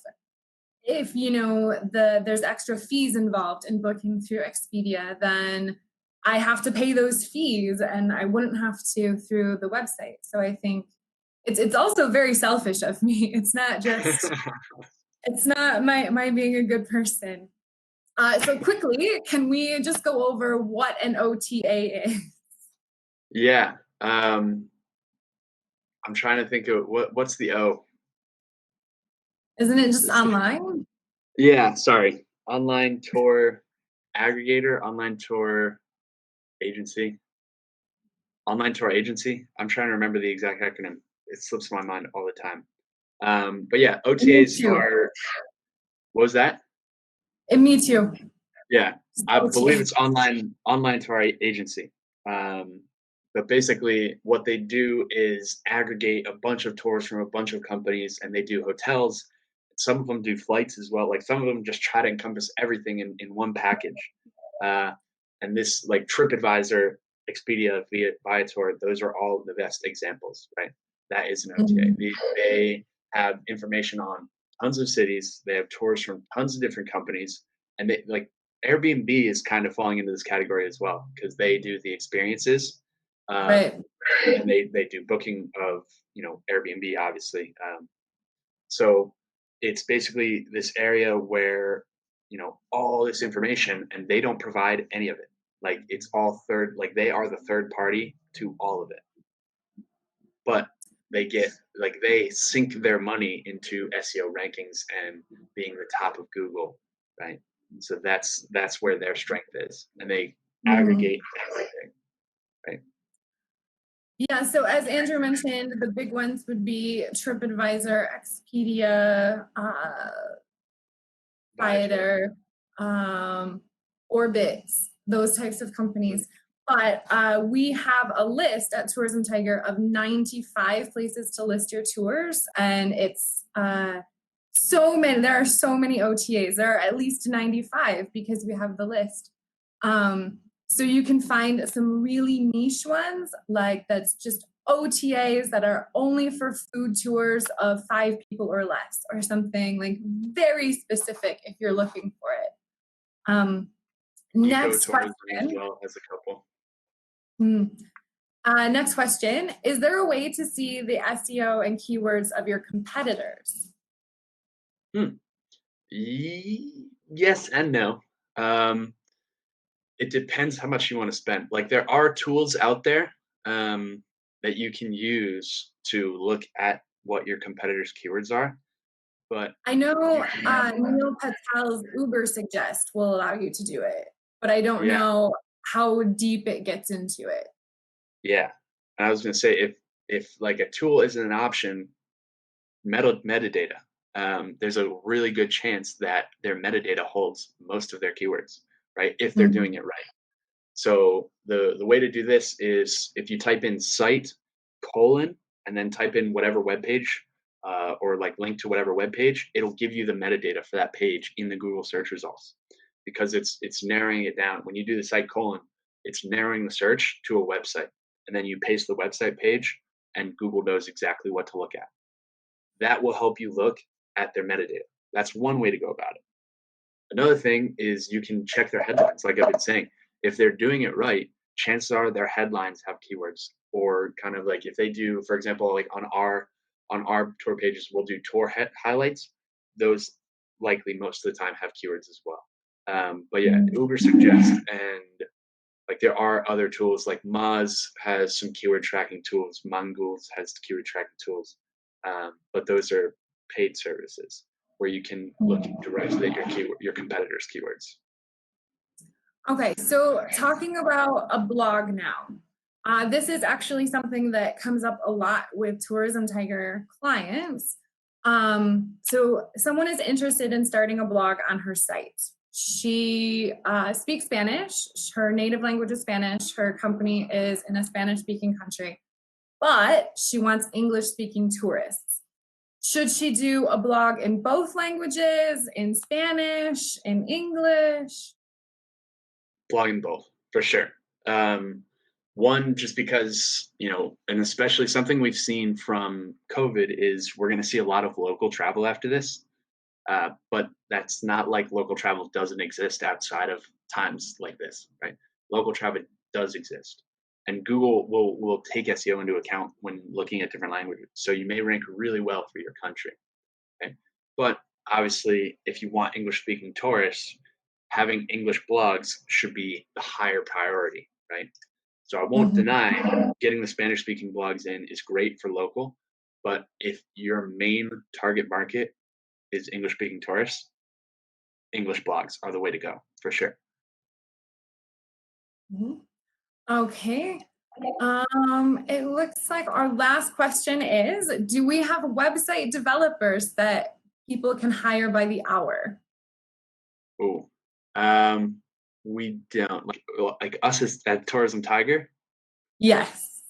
there's extra fees involved in booking through Expedia, then I have to pay those fees, and I wouldn't have to through the website. So I think it's also very selfish of me. It's not my being a good person. So quickly, can we just go over what an OTA is? Yeah. I'm trying to think of what's the O. Isn't it just online? Yeah, sorry. Online tour aggregator, online tour agency. Online tour agency. I'm trying to remember the exact acronym. It slips my mind all the time. But yeah, Me OTAs too. are, what was that? And me too. Yeah, I believe OTA. it's online tour agency. Um, but basically, what they do is aggregate a bunch of tours from a bunch of companies, and they do hotels. Some of them do flights as well. Like some of them just try to encompass everything in one package. Uh, and this, like TripAdvisor, Expedia, Viator, those are all the best examples, right? That is an OTA. Mhm. They have information on tons of cities. They have tours from tons of different companies, and they like Airbnb is kind of falling into this category as well because they do the experiences, Right. and they do booking of Airbnb obviously. So it's basically this area where all this information, and they don't provide any of it. Like it's all third, like they are the third party to all of it, but they sink their money into SEO rankings and being the top of Google, right? So that's where their strength is, and they Mhm. aggregate everything, right? Yeah, so as Andrew mentioned, the big ones would be TripAdvisor, Expedia, Viator. Viator, Orbitz, those types of Mhm. companies. But we have a list at Tourism Tiger of 95 places to list your tours, and it's so many. There are so many OTAs. There are at least 95 because we have the list. So you can find some really niche ones, like that's just OTAs that are only for food tours of 5 people or less, or something like very specific if you're looking for it. Um, Eco next tourism as question. well as a couple. Hmm. Next question. Is there a way to see the SEO and keywords of your competitors? Hmm. Yes and no. Um, it depends how much you want to spend. Like there are tools out there that you can use to look at what your competitors' keywords are, but I know usually, Neil Patel's Uber Suggest will allow you to do it, but I don't yeah, know how deep it gets into it. yeah. And I was gonna say if like a tool isn't an option, metadata. There's a really good chance that their metadata holds most of their keywords, right? If they're Mhm. doing it right. So the way to do this is if you type in site colon and then type in whatever web page or like link to whatever web page, it'll give you the metadata for that page in the Google search results because it's narrowing it down. When you do the site colon, it's narrowing the search to a website, and then you paste the website page, and Google knows exactly what to look at. That will help you look at their metadata. That's one way to go about it. Another thing is you can check their headlines. Like I've been saying, if they're doing it right, chances are their headlines have keywords. Or kind of like if they do, for example, like on our tour pages, we'll do tour highlights. Those likely most of the time have keywords as well. But yeah, Uber suggests, and like there are other tools like Moz has some keyword tracking tools. Mongoose has keyword tracking tools, but those are paid services where you can look directly at your competitors' keywords. Okay, so talking about a blog now. This is actually something that comes up a lot with Tourism Tiger clients. So someone is interested in starting a blog on her site. She speaks Spanish. Her native language is Spanish. Her company is in a Spanish-speaking country, but she wants English-speaking tourists. Should she do a blog in both languages, in Spanish, in English? Blogging both for sure. One, just because, and especially something we've seen from COVID is we're going to see a lot of local travel after this. But that's not like local travel doesn't exist outside of times like this, right? Local travel does exist, and Google will take SEO into account when looking at different languages. So you may rank really well for your country, okay? But obviously, if you want English speaking tourists, having English blogs should be the higher priority, right? So I won't Mhm. deny getting the Spanish speaking blogs in is great for local, but if your main target market is English speaking tourists, English blogs are the way to go for sure. Mhm. Okay. It looks like our last question is, do we have website developers that people can hire by the hour? Ooh. We don't like us as at Tourism Tiger. Yes.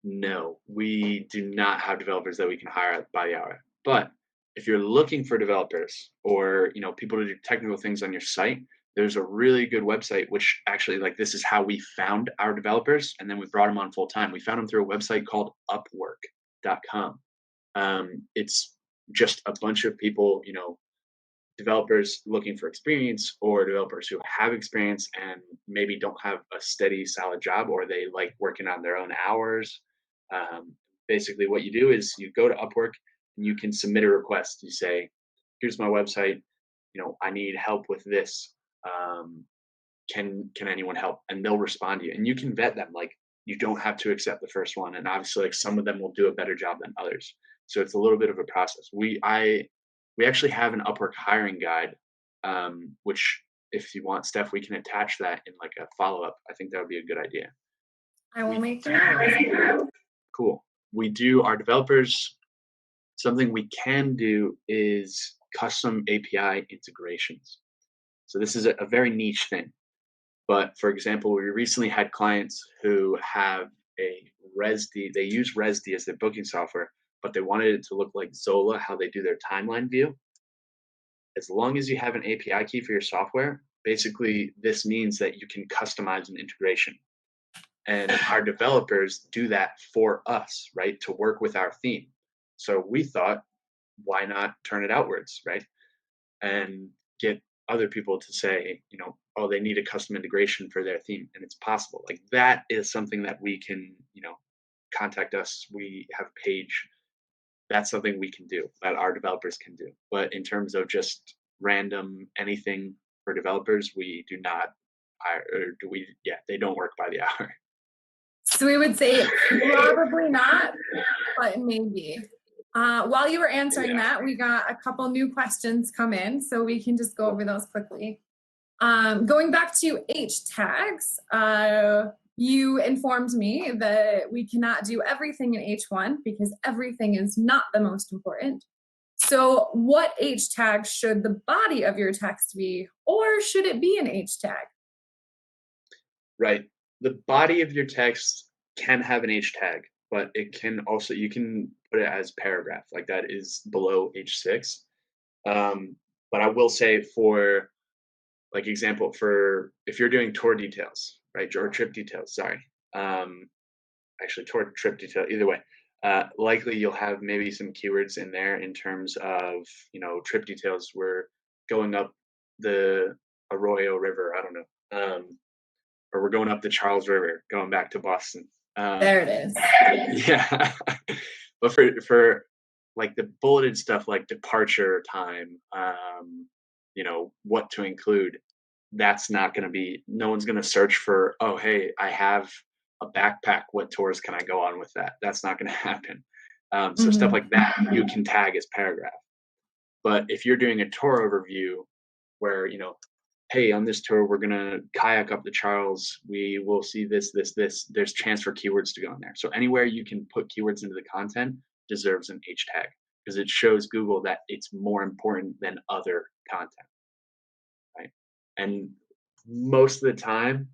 No, we do not have developers that we can hire by the hour. But if you're looking for developers or people to do technical things on your site, there's a really good website which actually like this is how we found our developers and then we brought them on full time. We found them through a website called Upwork.com. It's just a bunch of people, developers looking for experience or developers who have experience and maybe don't have a steady, solid job or they like working on their own hours. Basically, what you do is you go to Upwork and you can submit a request. You say, "Here's my website. I need help with this. Um, can anyone help?" And they'll respond to you, and you can vet them. Like you don't have to accept the first one, and obviously, like some of them will do a better job than others. So it's a little bit of a process. We actually have an Upwork hiring guide, which if you want, Steph, we can attach that in like a follow up. I think that would be a good idea. I will We make notes. cool. We do our developers. Something we can do is custom API integrations. So this is a very niche thing. But for example, we recently had clients who have a Resd. They use Resd as their booking software, but they wanted it to look like Zola, how they do their timeline view. As long as you have an API key for your software, basically this means that you can customize an integration. And our developers do that for us, right? To work with our theme. So we thought, why not turn it outwards, right? And get other people to say, oh, they need a custom integration for their theme, and it's possible. Like that is something that we can, contact us. We have a page. That's something we can do that our developers can do. But in terms of just random anything for developers, we do not hire, or do we? Yeah, they don't work by the hour. So we would say probably not, but maybe. While you were answering Yeah. that, we got a couple new questions come in, so we can just go over those quickly. Going back to H tags, you informed me that we cannot do everything in H1 because everything is not the most important. So what H tag should the body of your text be, or should it be an H tag? Right. The body of your text can have an H tag, but it can also you can put it as paragraph, like that is below H6. Um, but I will say for like example, for if you're doing tour details, right, or trip details, sorry. Um, Actually tour trip detail, either way. Likely you'll have maybe some keywords in there in terms of, trip details. We're going up the Arroyo River, I don't know. Or we're going up the Charles River, going back to Boston. There it is. Yeah. But for like the bulleted stuff like departure time, what to include, that's not going to be, no one's going to search for, oh, hey, I have a backpack. What tours can I go on with that? That's not going to happen. So stuff Mhm. like that you can tag as paragraph. But if you're doing a tour overview where, hey, on this tour, we're going to kayak up the Charles. We will see this, this, this. There's chance for keywords to go in there. So anywhere you can put keywords into the content deserves an H tag because it shows Google that it's more important than other content, right? And most of the time,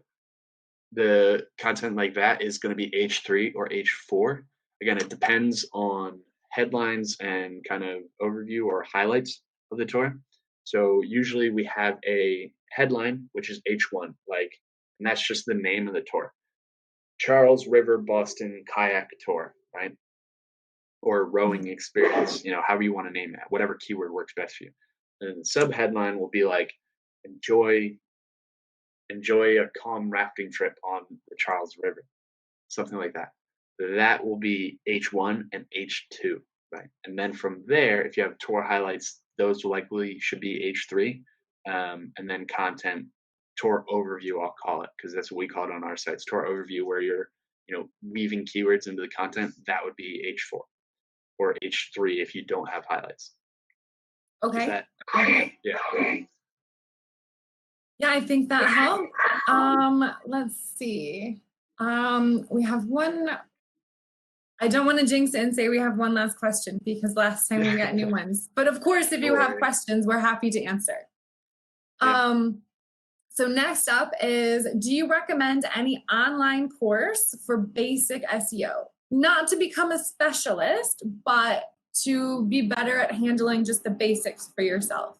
the content like that is going to be H3 or H4. Again, it depends on headlines and kind of overview or highlights of the tour. So usually we have a headline, which is H1, and that's just the name of the tour. Charles River Boston Kayak Tour, right? Or rowing experience, however you want to name that, whatever keyword works best for you. And the sub headline will be like, enjoy a calm rafting trip on the Charles River, something like that. That will be H1 and H2, right? And then from there, if you have tour highlights, those likely should be H3. And then content, tour overview, I'll call it, because that's what we call it on our sites. Tour overview, where you're, weaving keywords into the content, that would be H4 or H3 if you don't have highlights. Okay. Is that, yeah. Yeah, I think that helped. Let's see. We have one. I don't want to jinx it and say we have one last question because last time we got new ones. But of course, if you have questions, we're happy to answer. Yeah. So next up is, do you recommend any online course for basic SEO? Not to become a specialist, but to be better at handling just the basics for yourself.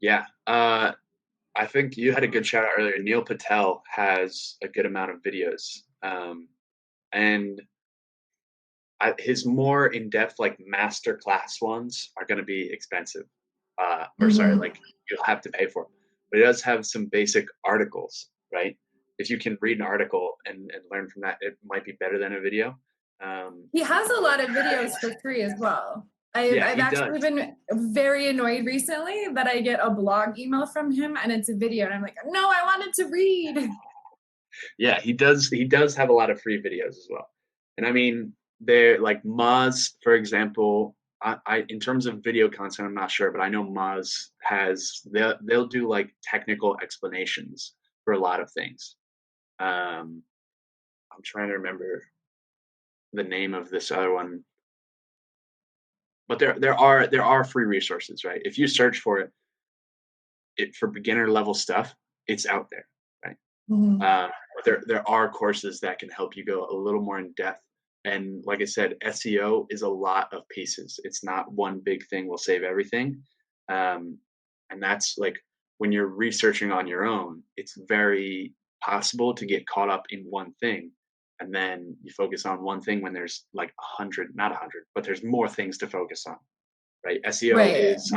Yeah. I think you had a good shout out earlier. Neil Patel has a good amount of videos. And his more in-depth, like masterclass ones are going to be expensive. Like you'll have to pay for them. But he does have some basic articles, right? If you can read an article and learn from that, it might be better than a video. He has a lot of videos for free as well. I've actually been very annoyed recently that I get a blog email from him and it's a video and I'm like, no, I wanted to read. Yeah, he does have a lot of free videos as well. And I mean, they're like Moz, for example. I in terms of video content, I'm not sure, but I know Moz they'll do like technical explanations for a lot of things. I'm trying to remember the name of this other one, but there are free resources, right? If you search for it for beginner level stuff, it's out there, right? There are courses that can help you go a little more in depth. And like I said, SEO is a lot of pieces. It's not one big thing will save everything. And that's like when you're researching on your own, it's very possible to get caught up in one thing. And then you focus on one thing when there's like 100, not 100, but there's more things to focus on, right? SEO is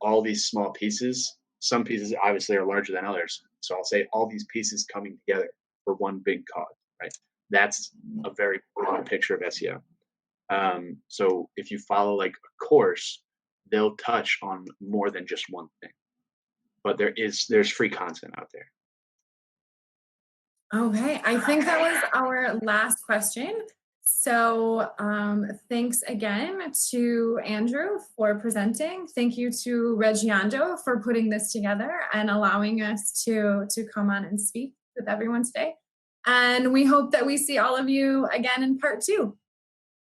all these small pieces. Some pieces obviously are larger than others. So I'll say all these pieces coming together for one big cause, right? That's a very broad picture of SEO. So if you follow like a course, they'll touch on more than just one thing. But there's free content out there. Okay, I think that was our last question. So thanks again to Andrew for presenting. Thank you to Reggiando for putting this together and allowing us to come on and speak with everyone today. And we hope that we see all of you again in part 2.